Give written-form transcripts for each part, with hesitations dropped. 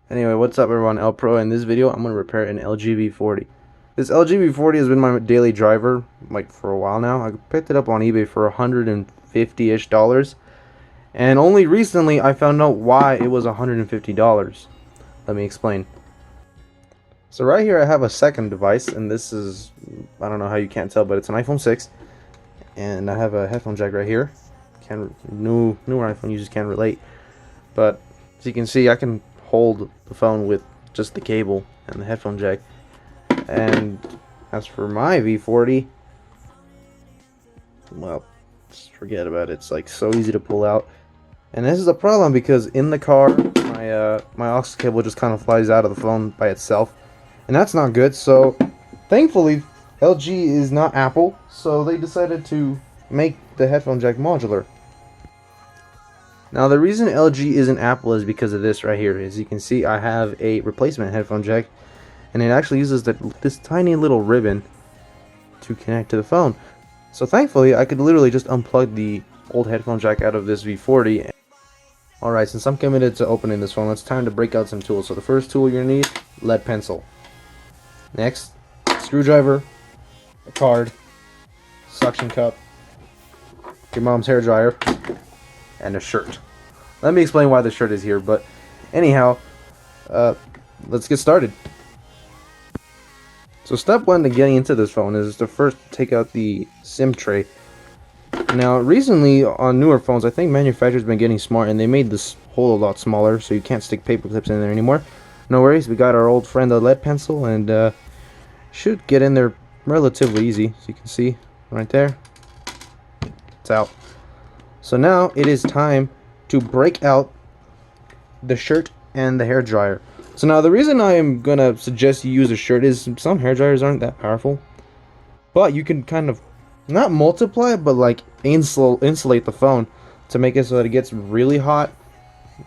Anyway, what's up everyone, ElPro. In this video, I'm going to repair an LG V40. This LG V40 has been my daily driver, like, for a while now. I picked it up on eBay for $150-ish. And only recently, I found out why it was $150. Let me explain. So right here, I have a second device, and this is, I don't know how you can't tell, but it's an iPhone 6. And I have a headphone jack right here. Newer iPhone users can't relate. But, as you can see, I can hold the phone with just the cable and the headphone jack. And as for my V40, well, just forget about it. It's like so easy to pull out. And this is a problem because in the car, my aux cable just kind of flies out of the phone by itself, and that's not good. So thankfully LG is not Apple, so they decided to make the headphone jack modular. Now the reason LG isn't Apple is because of this right here. As you can see, I have a replacement headphone jack, and it actually uses this tiny little ribbon to connect to the phone. So thankfully, I could literally just unplug the old headphone jack out of this V40. Alright, since I'm committed to opening this phone, it's time to break out some tools. So the first tool you're going to need, lead pencil. Next, screwdriver, a card, suction cup, your mom's hair dryer, and a shirt. Let me explain why the shirt is here, but anyhow, let's get started. So step one to getting into this phone is to first take out the SIM tray. Now recently on newer phones, I think manufacturers have been getting smart and they made this hole a lot smaller, so you can't stick paper clips in there anymore. No worries, we got our old friend the lead pencil, and should get in there relatively easy. So you can see right there, it's out. So now it is time to break out the shirt and the hair dryer. So now the reason I am gonna suggest you use a shirt is some hair dryers aren't that powerful, but you can kind of not multiply it, but like insulate the phone to make it so that it gets really hot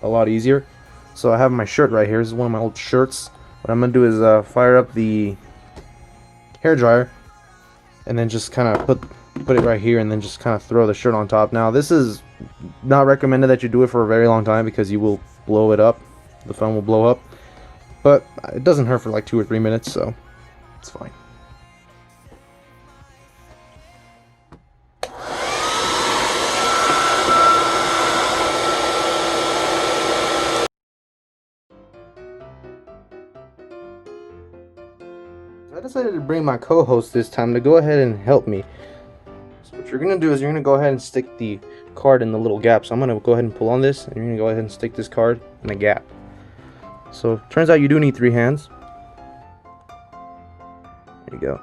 a lot easier. So I have my shirt right here. This is one of my old shirts. What I'm gonna do is fire up the hair dryer and then just kind of put it right here, and then just kind of throw the shirt on top. Now this is not recommended that you do it for a very long time because you will blow it up. The phone will blow up, but it doesn't hurt for like 2 or 3 minutes, so it's fine. I decided to bring my co-host this time to go ahead and help me. So what you're going to do is you're going to go ahead and stick the card in the little gap. So I'm going to go ahead and pull on this, and you're going to go ahead and stick this card in the gap. So turns out you do need 3 hands. There you go.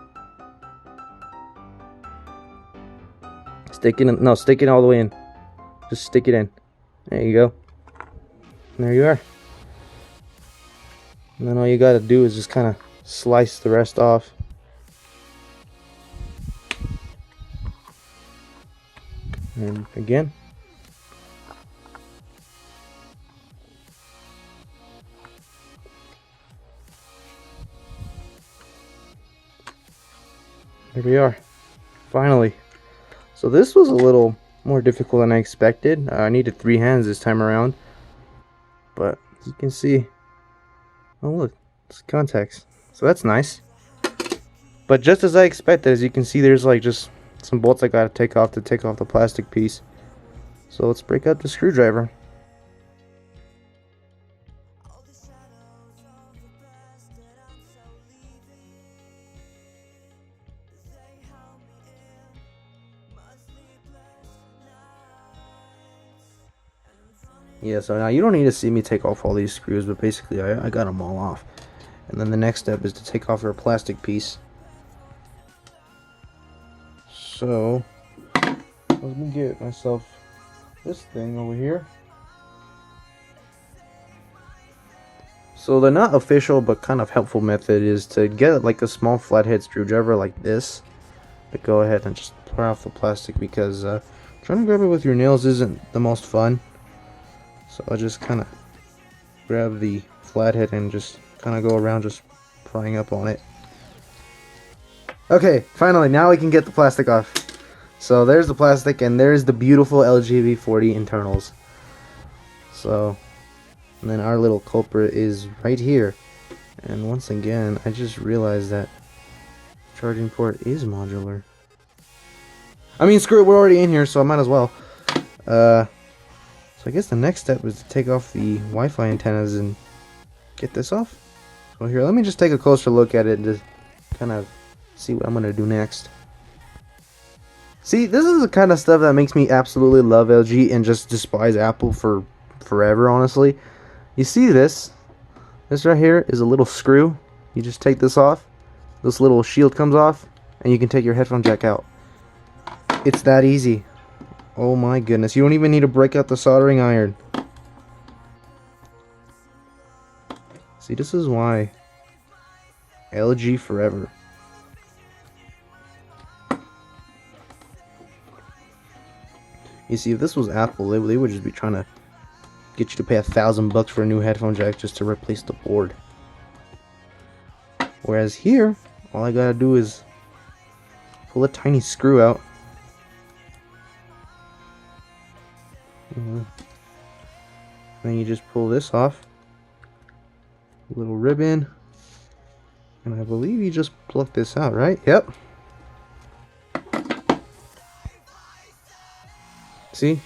Stick it in, no, stick it all the way in. Just stick it in. There you go. And there you are. And then all you got to do is just kind of slice the rest off. And again. Here we are. Finally. So this was a little more difficult than I expected. I needed 3 hands this time around. But as you can see, oh look, it's contacts. So that's nice. But just as I expected, as you can see, there's like just some bolts I gotta take off the plastic piece. So let's break out the screwdriver. Yeah, so now you don't need to see me take off all these screws, but basically I got them all off. And then the next step is to take off your plastic piece. So let me get myself this thing over here. So the not official but kind of helpful method is to get like a small flathead screwdriver like this, to go ahead and just pry off the plastic, because trying to grab it with your nails isn't the most fun. So I just kind of grab the flathead and just kind of go around just prying up on it. Okay, finally, now we can get the plastic off. So there's the plastic, and there's the beautiful LG V40 internals. So And then our little culprit is right here. And once again, I just realized that charging port is modular. I mean, screw it, we're already in here, so I might as well. So I guess the next step is to take off the Wi-Fi antennas and get this off. So here, let me just take a closer look at it and just kind of see what I'm going to do next. See, this is the kind of stuff that makes me absolutely love LG and just despise Apple for forever, honestly. You see this? This right here is a little screw. You just take this off. This little shield comes off, and you can take your headphone jack out. It's that easy. Oh my goodness. You don't even need to break out the soldering iron. See, this is why LG forever. You see, if this was Apple, they would just be trying to get you to pay $1,000 for a new headphone jack just to replace the board. Whereas here, all I gotta do is pull a tiny screw out. Then you just pull this off. A little ribbon. And I believe you just pluck this out, right? Yep. See?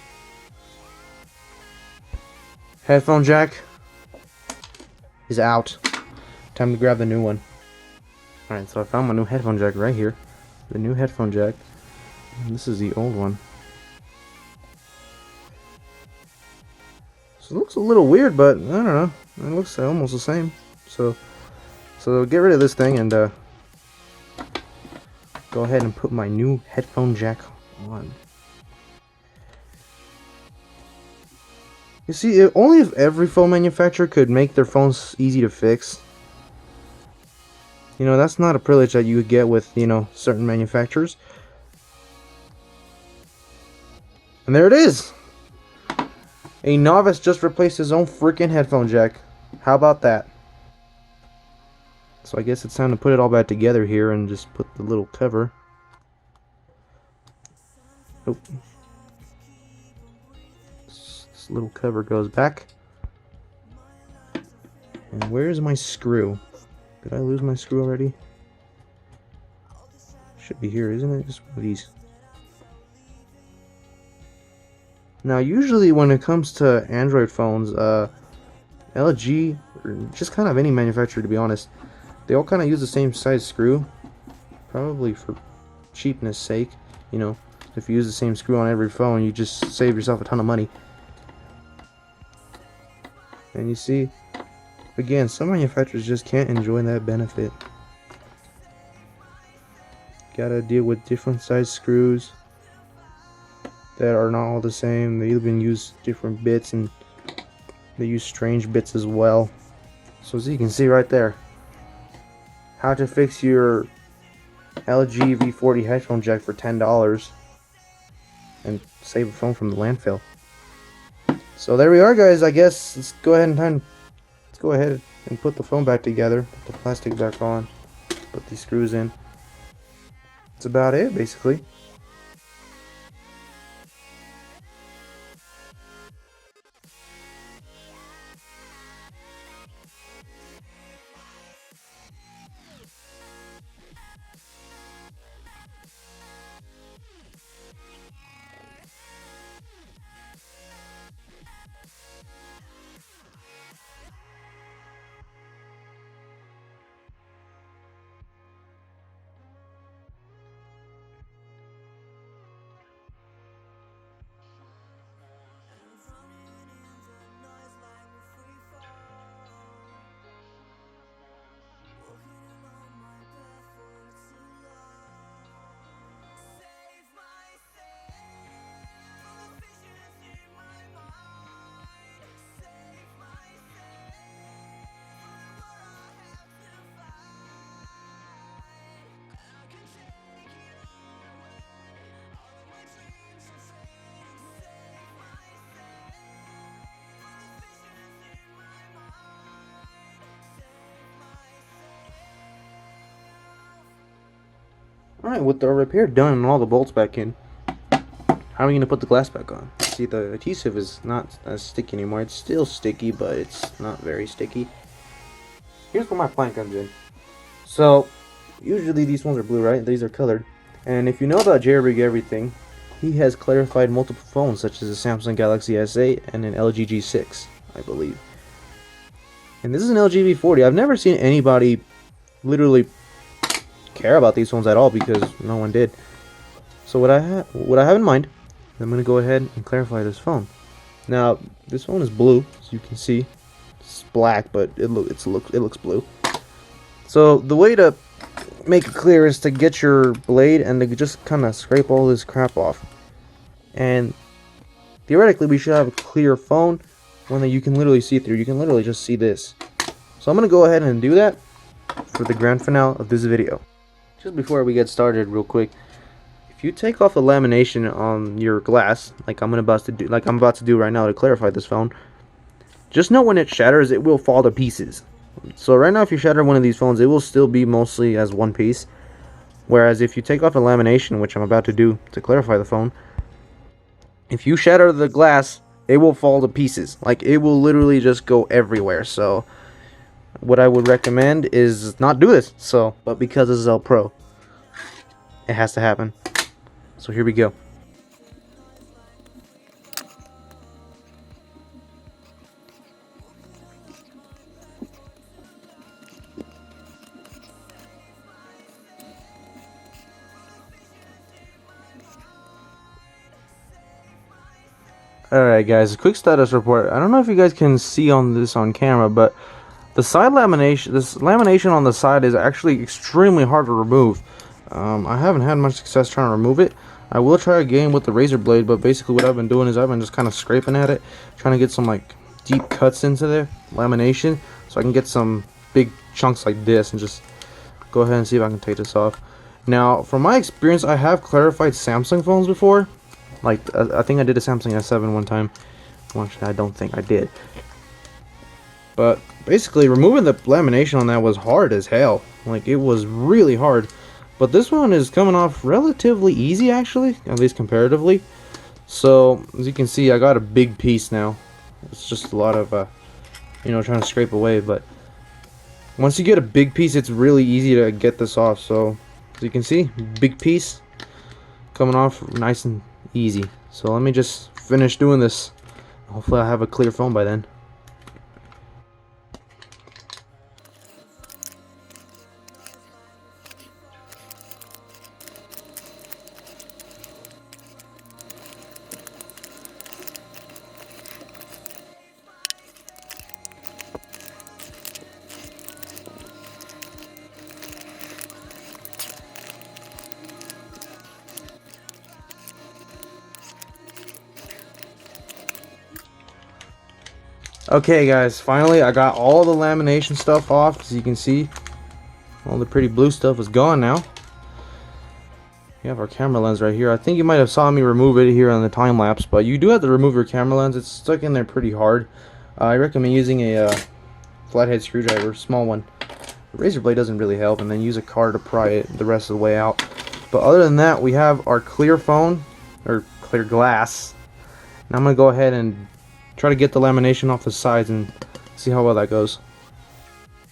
Headphone jack is out. Time to grab the new one. Alright, so I found my new headphone jack right here. The new headphone jack. And this is the old one. So it looks a little weird, but I don't know. It looks almost the same. So get rid of this thing and go ahead and put my new headphone jack on. You see, only if every phone manufacturer could make their phones easy to fix. You know, that's not a privilege that you would get with, you know, certain manufacturers. And there it is! A novice just replaced his own freaking headphone jack. How about that? So I guess it's time to put it all back together here and just put the little cover. Oh. This little cover goes back. And where's my screw? Did I lose my screw already? Should be here, isn't it? Just one of these. Now, usually when it comes to Android phones, LG, or just kind of any manufacturer to be honest, they all kind of use the same size screw. Probably for cheapness sake, you know, if you use the same screw on every phone, you just save yourself a ton of money. And you see, again, some manufacturers just can't enjoy that benefit. Gotta deal with different size screws that are not all the same. They even use different bits and they use strange bits as well. So as you can see right there, how to fix your LG V40 headphone jack for $10 and save a phone from the landfill. So there we are, guys. I guess let's go ahead and put the phone back together, put the plastic back on, put these screws in. That's about it, basically. Alright, with the repair done and all the bolts back in, How are we going to put the glass back on? See, the adhesive is not as sticky anymore. It's still sticky, but it's not very sticky. Here's where my plan comes in. So, usually these ones are blue, right? These are colored. And if you know about JRig Everything, he has clarified multiple phones, such as the Samsung Galaxy S8 and an LG G6, I believe. And this is an LG V40. I've never seen anybody literally care about these phones at all because no one did. So what I have in mind, I'm going to go ahead and clarify this phone. Now, this phone is blue, as you can see. It's black, but it looks blue. So the way to make it clear is to get your blade and to just kind of scrape all this crap off. And theoretically, we should have a clear phone, one that you can literally see through. You can literally just see this. So I'm going to go ahead and do that for the grand finale of this video. Just before we get started, real quick, if you take off the lamination on your glass, like I'm about to do right now to clarify this phone, just know when it shatters, it will fall to pieces. So right now, if you shatter one of these phones, it will still be mostly as one piece. Whereas if you take off the lamination, which I'm about to do to clarify the phone, if you shatter the glass, it will fall to pieces. Like, it will literally just go everywhere. So what I would recommend is not do this. But because this is ElPro, it has to happen. So here we go. Alright guys, a quick status report. I don't know if you guys can see this on camera, but the side lamination, this lamination on the side is actually extremely hard to remove. I haven't had much success trying to remove it. I will try again with the razor blade, but basically what I've been doing is I've been just kind of scraping at it, trying to get some like deep cuts into the lamination so I can get some big chunks like this and just go ahead and see if I can take this off. Now, from my experience, I have clarified Samsung phones before. Like, I think I did a Samsung S7 one time. Well, actually, I don't think I did. But basically, removing the lamination on that was hard as hell. Like, it was really hard. But this one is coming off relatively easy, actually, at least comparatively. So, as you can see, I got a big piece now. It's just a lot of, trying to scrape away. But once you get a big piece, it's really easy to get this off. So, as you can see, big piece coming off nice and easy. So let me just finish doing this. Hopefully I'll have a clear phone by then. Okay guys, finally I got all the lamination stuff off. As you can see, all the pretty blue stuff is gone now. We have our camera lens right here. I think you might have saw me remove it here on the time lapse, but you do have to remove your camera lens. It's stuck in there pretty hard. I recommend using a flathead screwdriver, small one. The razor blade doesn't really help, and then use a car to pry it the rest of the way out. But other than that, we have our clear phone, or clear glass. Now I'm going to go ahead and try to get the lamination off the sides and see how well that goes.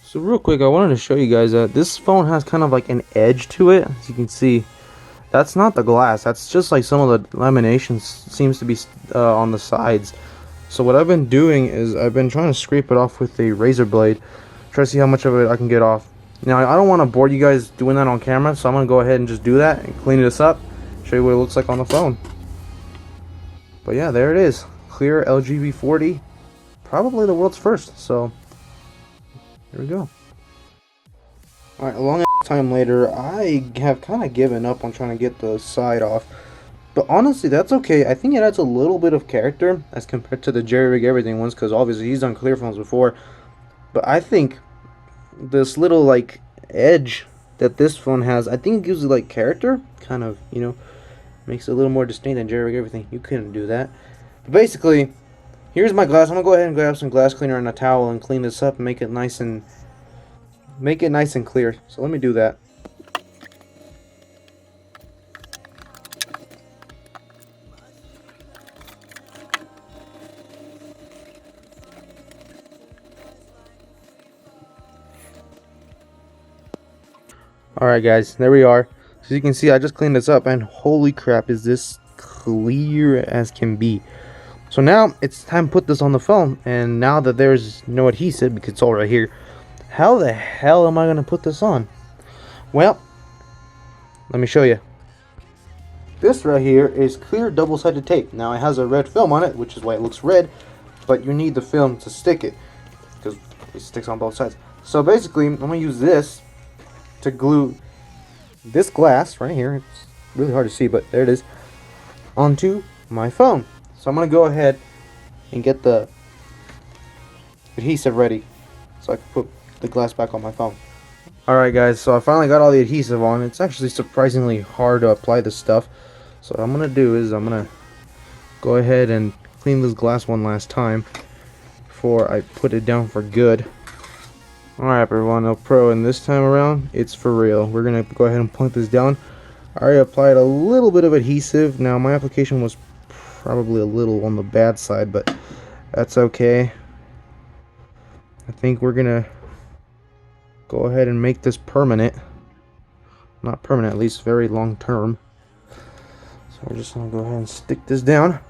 So real quick, I wanted to show you guys that this phone has kind of like an edge to it. As you can see, that's not the glass, that's just like some of the lamination seems to be on the sides. So what I've been doing is I've been trying to scrape it off with a razor blade, try to see how much of it I can get off. Now I don't want to bore you guys doing that on camera, so I'm going to go ahead and just do that and clean this up, show you what it looks like on the phone. But yeah, there it is. Clear LG V40, probably the world's first. So here we go. Alright, a long time later, I have kind of given up on trying to get the side off. But honestly, that's okay. I think it adds a little bit of character as compared to the JRig Everything ones, because obviously he's done clear phones before. But I think this little like edge that this phone has, I think gives it like character. Kind of, makes it a little more distinct than JRig Everything. You couldn't do that. Basically, here's my glass. I'm gonna go ahead and grab some glass cleaner and a towel and clean this up and make it nice and clear. So let me do that. Alright guys, there we are. So you can see I just cleaned this up, and holy crap, is this clear as can be. So now it's time to put this on the phone, and now that there's no adhesive because it's all right here, how the hell am I going to put this on? Well, let me show you. This right here is clear double-sided tape. Now it has a red film on it, which is why it looks red, but you need the film to stick it because it sticks on both sides. So basically, I'm going to use this to glue this glass right here, it's really hard to see, but there it is, onto my phone. So I'm going to go ahead and get the adhesive ready so I can put the glass back on my phone. Alright guys, so I finally got all the adhesive on. It's actually surprisingly hard to apply this stuff. So what I'm going to do is I'm going to go ahead and clean this glass one last time before I put it down for good. Alright everyone, ElPro, and this time around, it's for real. We're going to go ahead and point this down. I already applied a little bit of adhesive. Now my application was probably a little on the bad side, but that's okay. I think we're going to go ahead and make this permanent. Not permanent, at least very long term. So we're just going to go ahead and stick this down.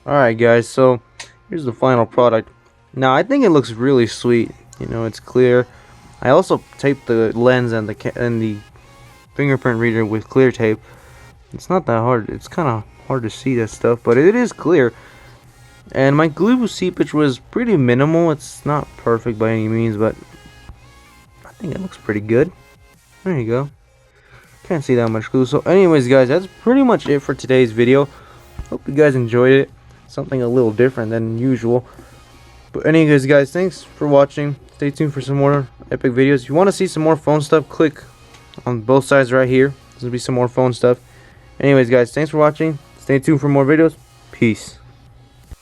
Alright guys, so here's the final product. Now I think it looks really sweet. You know, it's clear. I also taped the lens and the fingerprint reader with clear tape. It's not that hard. It's kind of hard to see that stuff, but it is clear. And my glue seepage was pretty minimal. It's not perfect by any means, but I think it looks pretty good. There you go. Can't see that much glue. So anyways guys, that's pretty much it for today's video. Hope you guys enjoyed it. Something a little different than usual. But anyways guys, thanks for watching. Stay tuned for some more epic videos. If you want to see some more phone stuff, click on both sides right here. There's gonna be some more phone stuff. Anyways guys, thanks for watching. Stay tuned for more videos. Peace.